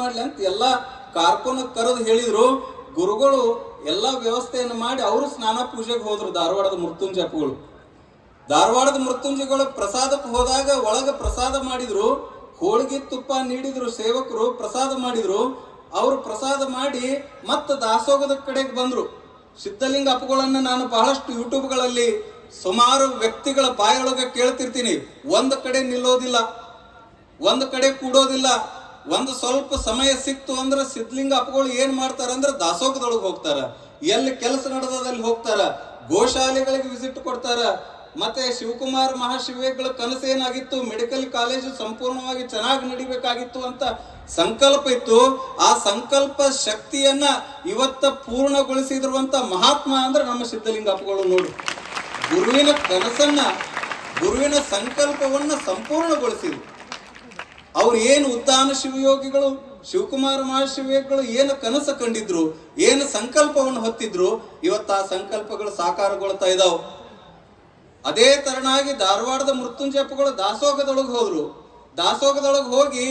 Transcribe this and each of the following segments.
ಮಾಡ್ಲಿ ಅಂತ ಎಲ್ಲ ಕಾರ್ಕೋನ ಕರೆದು ಹೇಳಿದ್ರು. ಗುರುಗಳು ಎಲ್ಲ ವ್ಯವಸ್ಥೆಯನ್ನು ಮಾಡಿ ಅವರು ಸ್ನಾನ ಪೂಜೆಗೆ ಹೋದ್ರು. ಧಾರವಾಡದ ಮೃತ್ಯುಂಜಯಗಳು ಪ್ರಸಾದಕ್ಕೆ ಹೋದಾಗ ಒಳಗೆ ಪ್ರಸಾದ ಮಾಡಿದ್ರು, ಹೋಳಿಗೆ ತುಪ್ಪ ನೀಡಿದ್ರು, ಸೇವಕರು ಪ್ರಸಾದ ಮಾಡಿದ್ರು. ಅವರು ಪ್ರಸಾದ ಮಾಡಿ ಮತ್ತೆ ದಾಸೋಗದ ಕಡೆಗೆ ಬಂದ್ರು. ಸಿದ್ಧಲಿಂಗ ಅಪ್ಪುಗಳನ್ನ ನಾನು ಬಹಳಷ್ಟು ಯೂಟ್ಯೂಬ್ಗಳಲ್ಲಿ ಸುಮಾರು ವ್ಯಕ್ತಿಗಳ ಬಾಯೊಳಗೆ ಕೇಳ್ತಿರ್ತೀನಿ. ಒಂದು ಕಡೆ ನಿಲ್ಲೋದಿಲ್ಲ, ಒಂದು ಕಡೆ ಕೂಡೋದಿಲ್ಲ. ಒಂದು ಸ್ವಲ್ಪ ಸಮಯ ಸಿಕ್ತು ಅಂದ್ರೆ ಸಿದ್ಧಲಿಂಗ ಅಪ್ಪಗಳು ಏನ್ ಮಾಡ್ತಾರ ಅಂದ್ರೆ ದಾಸೋಗದೊಳಗೆ ಹೋಗ್ತಾರ, ಎಲ್ಲಿ ಕೆಲಸ ನಡೆದಲ್ಲಿ ಹೋಗ್ತಾರ, ಗೋಶಾಲೆಗಳಿಗೆ ವಿಸಿಟ್ ಕೊಡ್ತಾರ. ಮತ್ತೆ ಶಿವಕುಮಾರ್ ಮಹಾಶಿವೇಗಳ ಕನಸು ಏನಾಗಿತ್ತು, ಮೆಡಿಕಲ್ ಕಾಲೇಜು ಸಂಪೂರ್ಣವಾಗಿ ಚೆನ್ನಾಗಿ ನಡಿಬೇಕಾಗಿತ್ತು ಅಂತ ಸಂಕಲ್ಪ ಇತ್ತು. ಆ ಸಂಕಲ್ಪ ಶಕ್ತಿಯನ್ನ ಇವತ್ತ ಪೂರ್ಣಗೊಳಿಸಿದಿರುವಂತ ಮಹಾತ್ಮ ಅಂದ್ರೆ ನಮ್ಮ ಸಿದ್ಧಲಿಂಗ ಅಪ್ಪಗಳು. ನೋಡು, ಗುರುವಿನ ಕನಸನ್ನ, ಗುರುವಿನ ಸಂಕಲ್ಪವನ್ನ ಸಂಪೂರ್ಣಗೊಳಿಸಿದ್ರು. ಅವ್ರು ಏನು ಉದ್ದಾನ ಶಿವಯೋಗಿಗಳು, ಶಿವಕುಮಾರ ಮಹಾಶಿವೇಗಳು ಏನು ಕನಸು ಕಂಡಿದ್ರು, ಏನು ಸಂಕಲ್ಪವನ್ನು ಹೊತ್ತಿದ್ರು, ಇವತ್ತು ಆ ಸಂಕಲ್ಪಗಳು ಸಾಕಾರಗೊಳ್ತಾ ಇದಾವೆ. ಅದೇ ತರನಾಗಿ ಧಾರವಾಡದ ಮೃತ್ಯುಂಜಯಪ್ಪಗಳು ದಾಸೋಗದೊಳಗೆ ಹೋದ್ರು. ದಾಸೋಗದೊಳಗೆ ಹೋಗಿ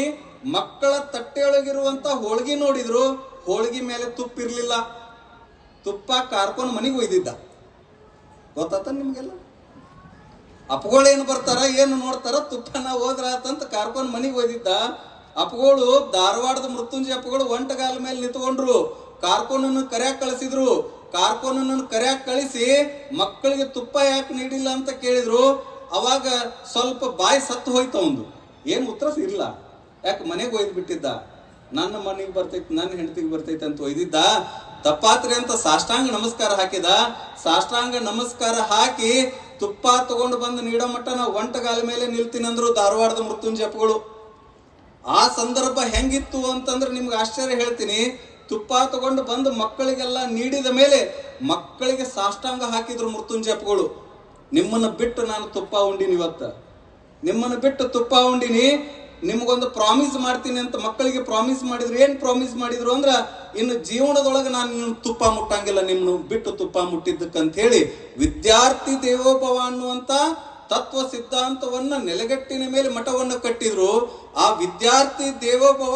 ಮಕ್ಕಳ ತಟ್ಟೆಯೊಳಗಿರುವಂತ ಹೋಳಿಗೆ ನೋಡಿದ್ರು. ಹೋಳಿಗೆ ಮೇಲೆ ತುಪ್ಪ ಇರ್ಲಿಲ್ಲ. ತುಪ್ಪ ಕಾರ್ಕೊಂಡು ಮನೆಗೆ ಒಯ್ದಿದ್ದ. ಗೊತ್ತಾತ ನಿಮ್ಗೆಲ್ಲ? ಅಪ್ಪಗಳೇನು ಬರ್ತಾರ, ಏನು ನೋಡ್ತಾರ, ತುಪ್ಪನ ಹೋದ್ರಾತಂತ ಕಾರ್ಕೊಂಡು ಮನೆಗೆ ಒಯ್ದಿದ್ದ. ಅಪ್ಪಗಳು ಧಾರವಾಡದ ಮೃತ್ಯುಂಜಯ ಅಪ್ಪಗಳು ಒಂಟಗಾಲ ಮೇಲೆ ನಿಂತ್ಕೊಂಡ್ರು. ಕಾರ್ಕೋನನ್ನು ಕರ್ಯಾಕ್ ಕಳಿಸಿದ್ರು. ಕಾರ್ಕೋನನ್ನು ಕರ್ಯಾಕ್ ಕಳಿಸಿ ಮಕ್ಕಳಿಗೆ ತುಪ್ಪ ಯಾಕೆ ನೀಡಿಲ್ಲ ಅಂತ ಕೇಳಿದ್ರು. ಅವಾಗ ಸ್ವಲ್ಪ ಬಾಯಿ ಸತ್ತು ಹೋಯ್ತು. ಒಂದು ಏನು ಉತ್ತರ ಇಲ್ಲ. ಯಾಕೆ ಮನೆಗೆ ಒಯ್ದು ಬಿಟ್ಟಿದ್ದ. ನನ್ನ ಮನೆಗೆ ಬರ್ತೈತಿ, ನನ್ನ ಹೆಂಡತಿಗೆ ಬರ್ತೈತಿ ಅಂತ ಒಯ್ದಿದ್ದ. ತಪ್ಪಾತ್ರಿ ಅಂತ ಸಾಷ್ಟಾಂಗ ನಮಸ್ಕಾರ ಹಾಕಿದ. ಸಾಷ್ಟಾಂಗ ನಮಸ್ಕಾರ ಹಾಕಿ ತುಪ್ಪ ತಗೊಂಡು ಬಂದು ನೀಡೋ ಮಟ್ಟ ನಾವು ಒಂಟಗಾಲ ಮೇಲೆ ನಿಲ್ತೀನಂದ್ರು ಧಾರವಾಡದ ಮೃತ್ಯುಂಜಯಪ್ಪಗಳು. ಆ ಸಂದರ್ಭ ಹೆಂಗಿತ್ತು ಅಂತಂದ್ರೆ ನಿಮ್ಗೆ ಆಶ್ಚರ್ಯ ಹೇಳ್ತೀನಿ. ತುಪ್ಪ ತಗೊಂಡು ಬಂದು ಮಕ್ಕಳಿಗೆಲ್ಲ ನೀಡಿದ ಮೇಲೆ ಮಕ್ಕಳಿಗೆ ಸಾಷ್ಟಾಂಗ ಹಾಕಿದ್ರು ಮೃತ್ಯುಂಜಯಪ್ಪಗಳು. ನಿಮ್ಮನ್ನು ಬಿಟ್ಟು ನಾನು ತುಪ್ಪ ಉಂಡಿನಿ, ಇವತ್ತು ನಿಮ್ಮನ್ನು ಬಿಟ್ಟು ತುಪ್ಪ ಉಂಡಿನಿ, ನಿಮಗೊಂದು ಪ್ರಾಮಿಸ್ ಮಾಡ್ತೀನಿ ಅಂತ ಮಕ್ಕಳಿಗೆ ಪ್ರಾಮಿಸ್ ಮಾಡಿದ್ರು. ಏನ್ ಪ್ರಾಮಿಸ್ ಮಾಡಿದ್ರು ಅಂದ್ರ, ಇನ್ನು ಜೀವನದೊಳಗೆ ನಾನು ನಿನ್ನ ತುಪ್ಪ ಮುಟ್ಟಂಗಿಲ್ಲ, ನಿಮ್ಮನ್ನು ಬಿಟ್ಟು ತುಪ್ಪ ಮುಟ್ಟಿದ್ದಕ್ಕಂತ ಹೇಳಿ ವಿದ್ಯಾರ್ಥಿ ದೇವೋಭವ ಅನ್ನುವಂತ ತತ್ವ ಸಿದ್ಧಾಂತವನ್ನ ನೆಲೆಗಟ್ಟಿನ ಮೇಲೆ ಮಠವನ್ನು ಕಟ್ಟಿದ್ರು. ಆ ವಿದ್ಯಾರ್ಥಿ ದೇವೋಭವ